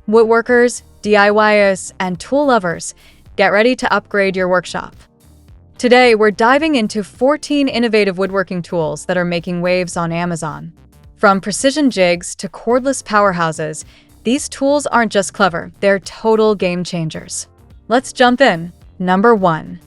Woodworkers, DIYers, and tool lovers, get ready to upgrade your workshop. Today, we're diving into 14 innovative woodworking tools that are making waves on Amazon. From precision jigs to cordless powerhouses, these tools aren't just clever, they're total game changers. Let's jump in. Number 1.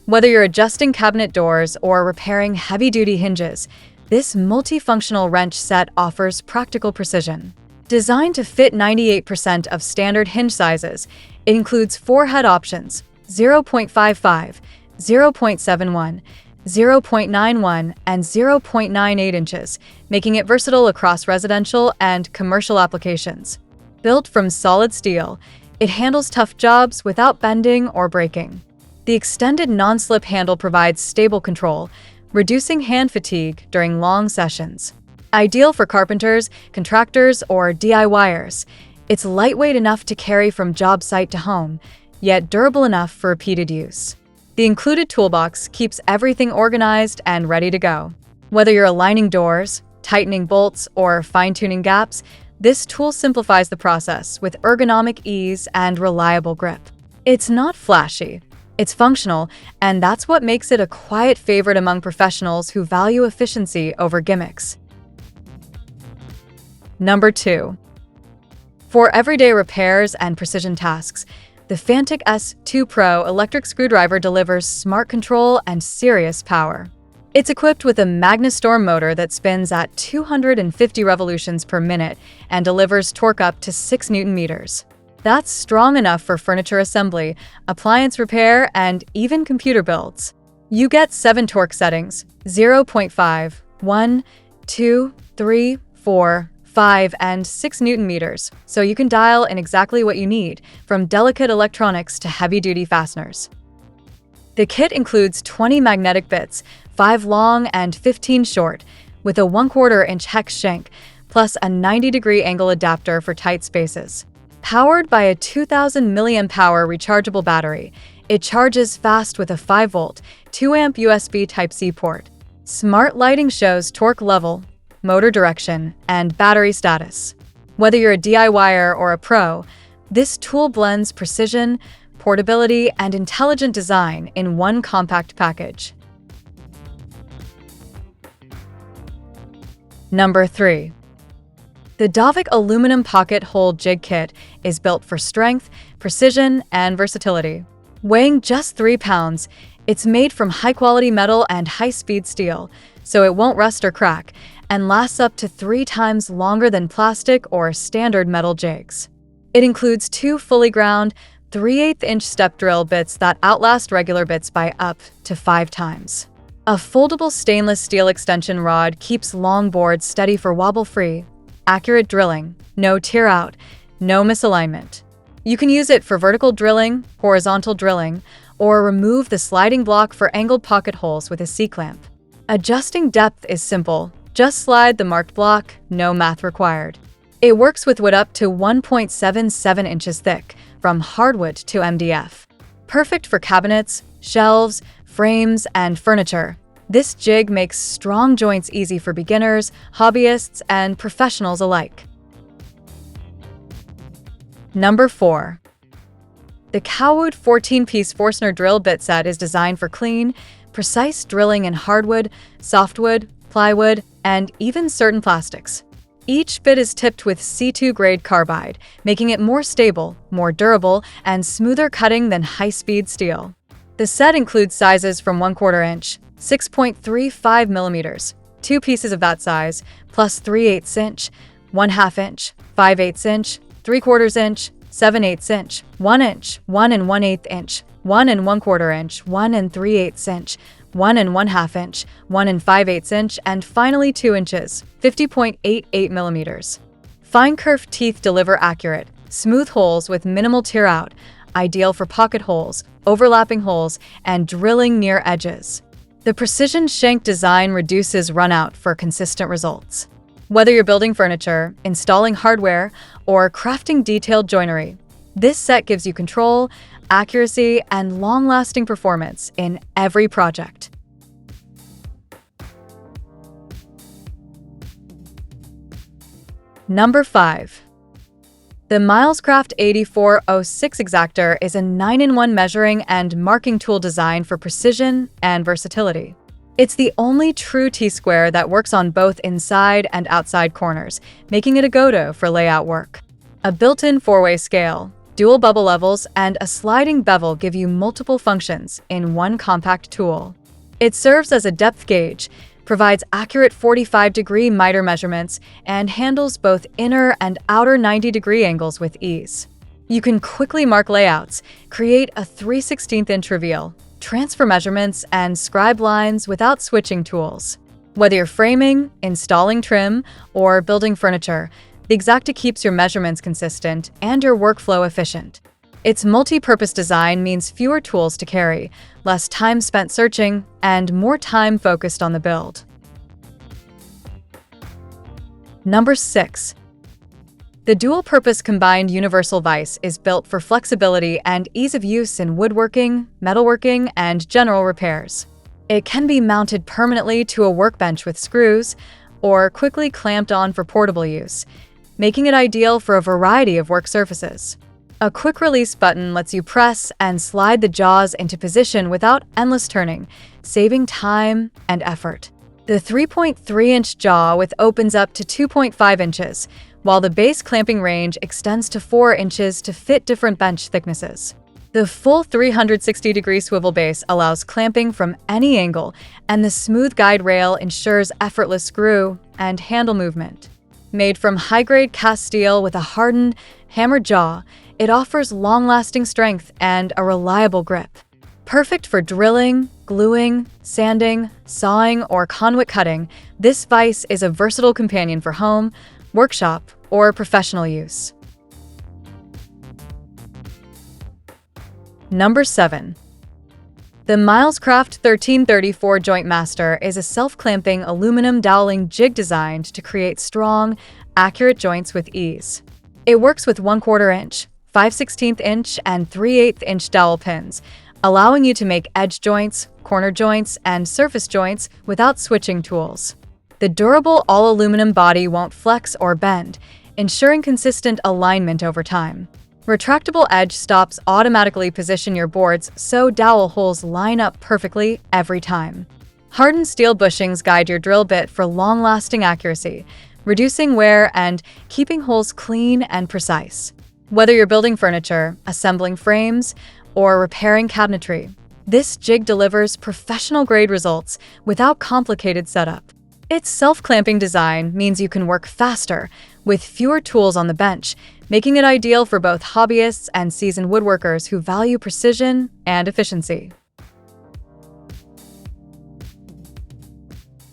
Whether you're adjusting cabinet doors or repairing heavy-duty hinges, this multifunctional wrench set offers practical precision. Designed to fit 98% of standard hinge sizes, it includes 4 head options: 0.55, 0.71, 0.91, and 0.98 inches, making it versatile across residential and commercial applications. Built from solid steel, it handles tough jobs without bending or breaking. The extended non-slip handle provides stable control, reducing hand fatigue during long sessions. Ideal for carpenters, contractors, or DIYers, it's lightweight enough to carry from job site to home, yet durable enough for repeated use. The included toolbox keeps everything organized and ready to go. Whether you're aligning doors, tightening bolts, or fine-tuning gaps, this tool simplifies the process with ergonomic ease and reliable grip. It's not flashy, it's functional, and that's what makes it a quiet favorite among professionals who value efficiency over gimmicks. Number 2. For everyday repairs and precision tasks, the Fantic S2 Pro electric screwdriver delivers smart control and serious power. It's equipped with a MagnaStorm motor that spins at 250 revolutions per minute and delivers torque up to 6 Nm. That's strong enough for furniture assembly, appliance repair, and even computer builds. You get 7 torque settings: 0.5, 1, 2, 3, 4, 5, and 6 Nm, so you can dial in exactly what you need, from delicate electronics to heavy-duty fasteners. The kit includes 20 magnetic bits, 5 long and 15 short, with a 1/4 inch hex shank, plus a 90-degree angle adapter for tight spaces. Powered by a 2000 mAh rechargeable battery, it charges fast with a 5-volt, 2-amp USB Type-C port. Smart lighting shows torque level, motor direction, and battery status. Whether you're a DIYer or a pro, this tool blends precision, portability, and intelligent design in one compact package. Number 3. The Dovvic aluminum pocket hole jig kit is built for strength, precision, and versatility. Weighing just 3 pounds, it's made from high-quality metal and high-speed steel, so it won't rust or crack, and lasts up to 3 times longer than plastic or standard metal jigs. It includes 2 fully ground, 3/8-inch step drill bits that outlast regular bits by up to 5 times. A foldable stainless steel extension rod keeps long boards steady for wobble-free, accurate drilling, no tear out, no misalignment. You can use it for vertical drilling, horizontal drilling, or remove the sliding block for angled pocket holes with a C-clamp. Adjusting depth is simple. Just slide the marked block, no math required. It works with wood up to 1.77 inches thick, from hardwood to MDF. Perfect for cabinets, shelves, frames, and furniture. This jig makes strong joints easy for beginners, hobbyists, and professionals alike. Number 4. The Cowwood 14-piece Forstner drill bit set is designed for clean, precise drilling in hardwood, softwood, plywood, and even certain plastics. Each bit is tipped with C2 grade carbide, making it more stable, more durable, and smoother cutting than high-speed steel. The set includes sizes from 1/4 inch, 6.35 millimeters, 2 pieces of that size, plus 3/8 inch, 1/2 inch, 5/8 inch, 3/4 inch, 7/8 inch, 1 inch, 1 and 1/8 inch, 1 and 1/4 inch, 1 and 3/8 inch, 1 and 1/2 inch, 1 and 5/8 inch, and finally 2 inches, 50.88 millimeters. Fine curved teeth deliver accurate, smooth holes with minimal tear out, ideal for pocket holes, overlapping holes, and drilling near edges. The precision shank design reduces runout for consistent results. Whether you're building furniture, installing hardware, or crafting detailed joinery, this set gives you control, accuracy, and long-lasting performance in every project. Number 5. The Milescraft 8406 Exactor is a 9-in-1 measuring and marking tool designed for precision and versatility. It's the only true T-square that works on both inside and outside corners, making it a go-to for layout work. A built-in 4-way scale, dual bubble levels, and a sliding bevel give you multiple functions in one compact tool. It serves as a depth gauge, provides accurate 45-degree miter measurements, and handles both inner and outer 90-degree angles with ease. You can quickly mark layouts, create a 3/16" reveal, transfer measurements, and scribe lines without switching tools. Whether you're framing, installing trim, or building furniture, the Exacta keeps your measurements consistent and your workflow efficient. Its multi-purpose design means fewer tools to carry, less time spent searching, and more time focused on the build. Number 6. The dual-purpose combined universal vise is built for flexibility and ease of use in woodworking, metalworking, and general repairs. It can be mounted permanently to a workbench with screws, or quickly clamped on for portable use, making it ideal for a variety of work surfaces. A quick release button lets you press and slide the jaws into position without endless turning, saving time and effort. The 3.3-inch jaw width opens up to 2.5 inches, while the base clamping range extends to 4 inches to fit different bench thicknesses. The full 360-degree swivel base allows clamping from any angle, and the smooth guide rail ensures effortless screw and handle movement. Made from high-grade cast steel with a hardened, hammered jaw, it offers long-lasting strength and a reliable grip. Perfect for drilling, gluing, sanding, sawing, or conduit cutting, this vise is a versatile companion for home, workshop, or professional use. Number 7. The Milescraft 1334 Joint Master is a self-clamping aluminum doweling jig designed to create strong, accurate joints with ease. It works with 1/4 inch, 5/16 inch, and 3/8 inch dowel pins, allowing you to make edge joints, corner joints, and surface joints without switching tools. The durable all-aluminum body won't flex or bend, ensuring consistent alignment over time. Retractable edge stops automatically position your boards so dowel holes line up perfectly every time. Hardened steel bushings guide your drill bit for long-lasting accuracy, reducing wear and keeping holes clean and precise. Whether you're building furniture, assembling frames, or repairing cabinetry, this jig delivers professional-grade results without complicated setup. Its self-clamping design means you can work faster, with fewer tools on the bench, making it ideal for both hobbyists and seasoned woodworkers who value precision and efficiency.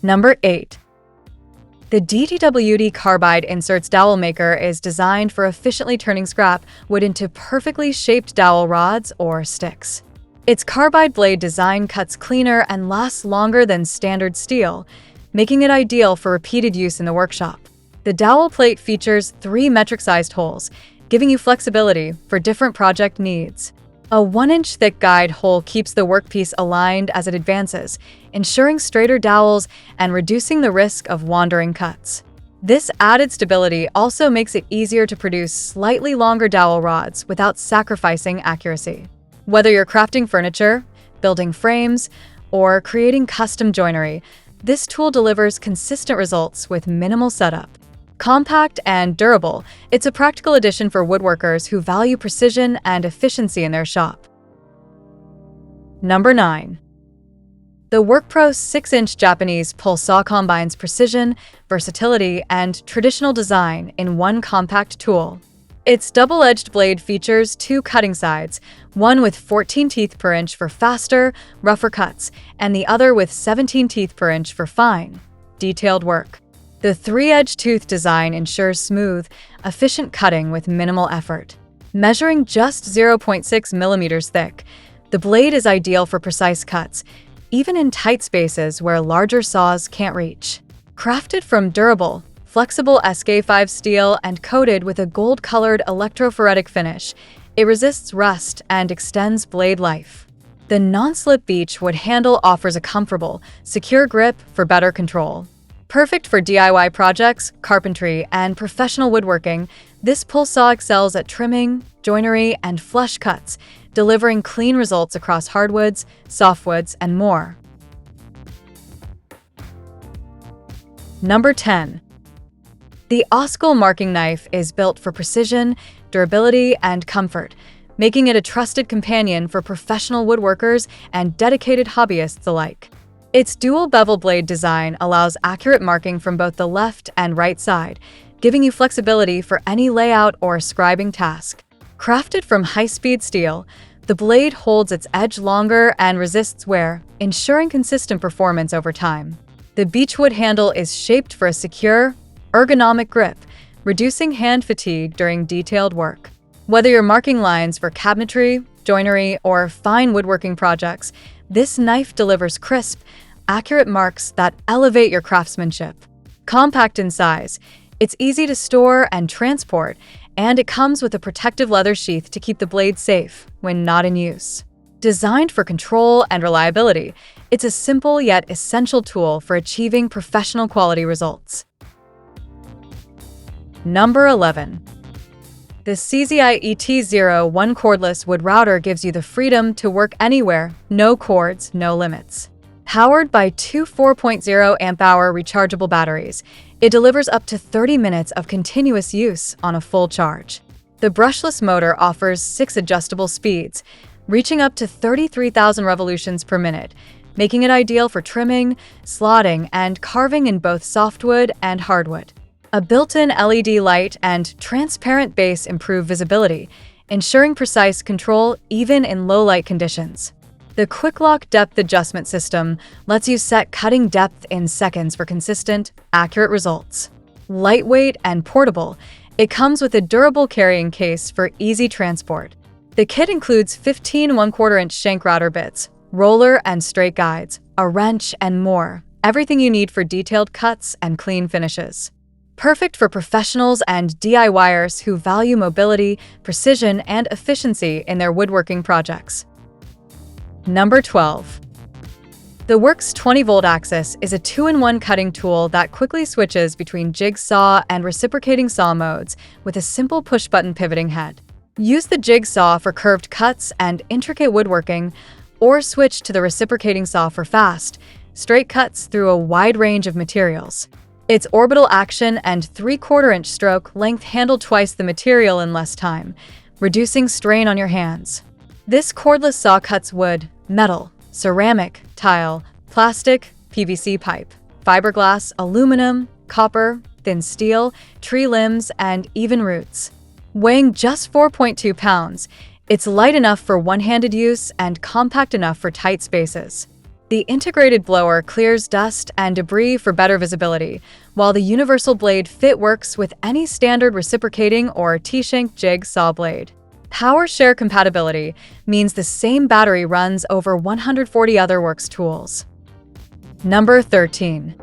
Number 8. The DTWD Carbide Inserts Dowel Maker is designed for efficiently turning scrap wood into perfectly shaped dowel rods or sticks. Its carbide blade design cuts cleaner and lasts longer than standard steel, making it ideal for repeated use in the workshop. The dowel plate features 3 metric-sized holes, giving you flexibility for different project needs. A 1-inch thick guide hole keeps the workpiece aligned as it advances, ensuring straighter dowels and reducing the risk of wandering cuts. This added stability also makes it easier to produce slightly longer dowel rods without sacrificing accuracy. Whether you're crafting furniture, building frames, or creating custom joinery, this tool delivers consistent results with minimal setup. Compact and durable, it's a practical addition for woodworkers who value precision and efficiency in their shop. Number 9. The WorkPro 6-inch Japanese pull saw combines precision, versatility, and traditional design in one compact tool. Its double-edged blade features 2 cutting sides, one with 14 teeth per inch for faster, rougher cuts, and the other with 17 teeth per inch for fine, detailed work. The 3-edge tooth design ensures smooth, efficient cutting with minimal effort. Measuring just 0.6 millimeters thick, the blade is ideal for precise cuts, even in tight spaces where larger saws can't reach. Crafted from durable, flexible SK5 steel and coated with a gold-colored electrophoretic finish, it resists rust and extends blade life. The non-slip beech wood handle offers a comfortable, secure grip for better control. Perfect for DIY projects, carpentry, and professional woodworking, This pull saw excels at trimming, joinery, and flush cuts, delivering clean results across hardwoods, softwoods, and more. Number 10. The Oskal marking knife is built for precision, durability, and comfort, making it a trusted companion for professional woodworkers and dedicated hobbyists alike. Its dual bevel blade design allows accurate marking from both the left and right side, giving you flexibility for any layout or scribing task. Crafted from high-speed steel, the blade holds its edge longer and resists wear, ensuring consistent performance over time. The beechwood handle is shaped for a secure, ergonomic grip, reducing hand fatigue during detailed work. Whether you're marking lines for cabinetry, joinery, or fine woodworking projects, this knife delivers crisp, accurate marks that elevate your craftsmanship. Compact in size, it's easy to store and transport, and it comes with a protective leather sheath to keep the blade safe when not in use. Designed for control and reliability, it's a simple yet essential tool for achieving professional quality results. Number 11. The CZI ET01 cordless wood router gives you the freedom to work anywhere, no cords, no limits. Powered by two 4.0 amp-hour rechargeable batteries, it delivers up to 30 minutes of continuous use on a full charge. The brushless motor offers 6 adjustable speeds, reaching up to 33,000 revolutions per minute, making it ideal for trimming, slotting, and carving in both softwood and hardwood. A built-in LED light and transparent base improve visibility, ensuring precise control even in low-light conditions. The Quick Lock Depth Adjustment System lets you set cutting depth in seconds for consistent, accurate results. Lightweight and portable, it comes with a durable carrying case for easy transport. The kit includes 15 1/4-inch shank router bits, roller and straight guides, a wrench, and more, everything you need for detailed cuts and clean finishes. Perfect for professionals and DIYers who value mobility, precision, and efficiency in their woodworking projects. Number 12. The Works 20-volt axis is a 2-in-1 cutting tool that quickly switches between jigsaw and reciprocating saw modes with a simple push-button pivoting head. Use the jigsaw for curved cuts and intricate woodworking, or switch to the reciprocating saw for fast, straight cuts through a wide range of materials. Its orbital action and 3/4-inch stroke length handle twice the material in less time, reducing strain on your hands. This cordless saw cuts wood, metal, ceramic, tile, plastic, PVC pipe, fiberglass, aluminum, copper, thin steel, tree limbs, and even roots. Weighing just 4.2 pounds, it's light enough for one-handed use and compact enough for tight spaces. The integrated blower clears dust and debris for better visibility, while the universal blade fit works with any standard reciprocating or T-shank jig saw blade. Power share compatibility means the same battery runs over 140 other Works tools. Number 13.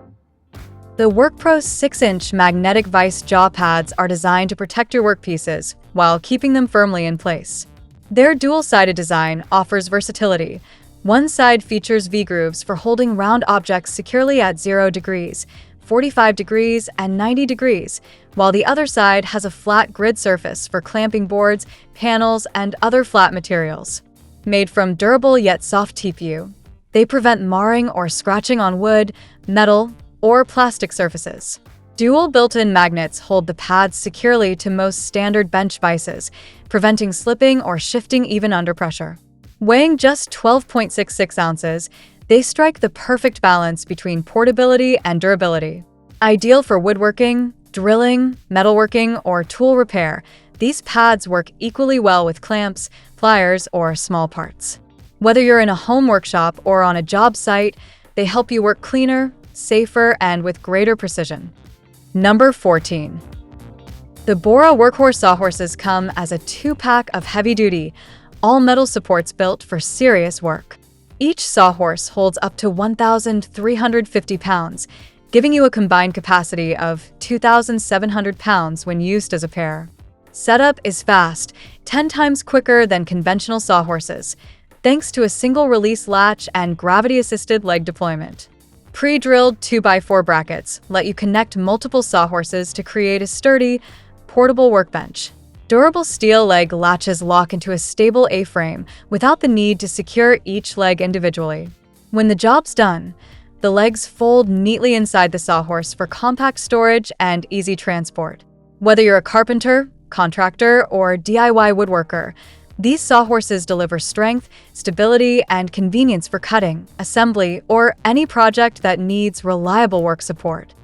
The WorkPro 6-inch magnetic vise jaw pads are designed to protect your workpieces while keeping them firmly in place. Their dual-sided design offers versatility. One side features V-grooves for holding round objects securely at 0 degrees, 45 degrees, and 90 degrees, while the other side has a flat grid surface for clamping boards, panels, and other flat materials. Made from durable yet soft TPU, they prevent marring or scratching on wood, metal, or plastic surfaces. Dual built-in magnets hold the pads securely to most standard bench vices, preventing slipping or shifting even under pressure. Weighing just 12.66 ounces, they strike the perfect balance between portability and durability. Ideal for woodworking, drilling, metalworking, or tool repair, these pads work equally well with clamps, pliers, or small parts. Whether you're in a home workshop or on a job site, they help you work cleaner, safer, and with greater precision. Number 14. The Bora Workhorse sawhorses come as a 2-pack of heavy-duty, all-metal supports built for serious work. Each sawhorse holds up to 1,350 pounds, giving you a combined capacity of 2,700 pounds when used as a pair. Setup is fast, 10 times quicker than conventional sawhorses, thanks to a single-release latch and gravity-assisted leg deployment. Pre-drilled 2x4 brackets let you connect multiple sawhorses to create a sturdy, portable workbench. Durable steel leg latches lock into a stable A-frame without the need to secure each leg individually. When the job's done, the legs fold neatly inside the sawhorse for compact storage and easy transport. Whether you're a carpenter, contractor, or DIY woodworker, these sawhorses deliver strength, stability, and convenience for cutting, assembly, or any project that needs reliable work support.